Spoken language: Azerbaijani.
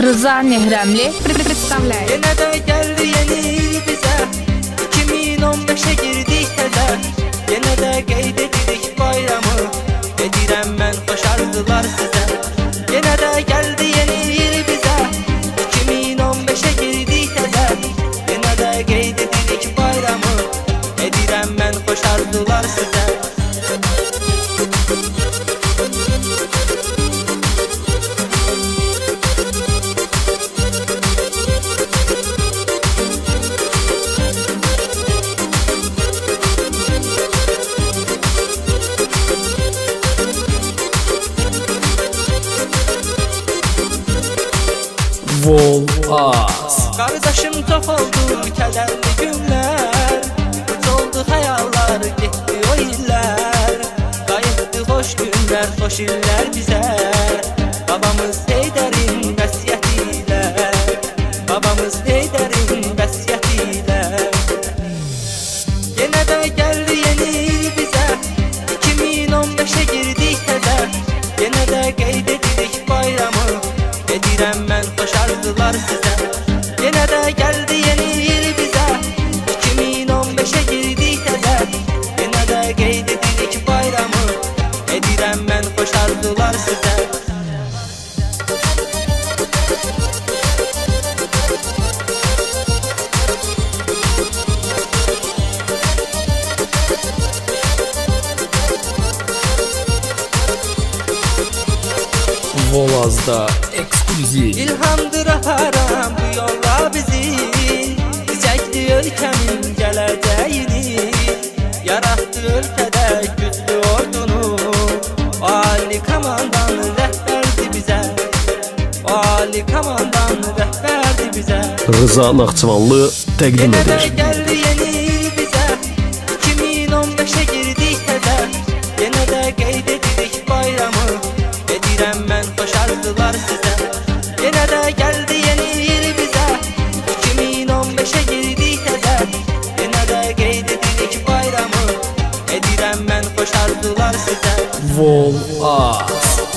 Rıza Nehremli представляет. Yenə də gəldi yeni il bizə, 2015-ə girdik təzə. Yenə də qeyd edirik bayramı, edirəm mən xoş arzular sizə. Yenə də gəldi yeni il bizə, 2015-ə girdik təzə. Yenə də qeyd edirik bayramı, edirəm mən xoş arzular sizə. Vol-Az. Qardaşım çox oldu kədərli günlər, uç oldu xəyallar, getdi o illər. Qayıtdı xoş günlər, xoş illər bizə, babamız Heydərin vəsiyyəti ilə, babamız Heydərin vəsiyyəti ilə. Yenə də gəldi yeni il bizə, 2015-ə girdik təzə. Yenə də qeyd edirik bayramı, edirəm mən xoş arzular sizə. Yenə də gəldi yeni il bizə, 2015-ə girdik təzə. Yenə də qeyd edirik bayramı, edirəm mən xoş arzular sizə. Vol-Az'da ekskluziv. İlhamdır aparam bu yolla bizi, çəkdi ölkəmin gələcəyini. Yarattı ölkədə güclü ordunu, Ali komandan rəhbərdi bizə, Ali komandan rəhbərdi bizə. Rıza Naxçıvanlı təqdim Yenə də edir. gəldi yeni il bizə, 2015-ə girdik təzə. Yenə də qeyd edirik bayramı, edirəm mən xoş arzular sizə. Yenə də gəldi yeni il bizə, 2015-ə girdik təzə. Yenə də qeyd edirik bayramı, edirəm mən xoş arzular sizə. Vol-Az.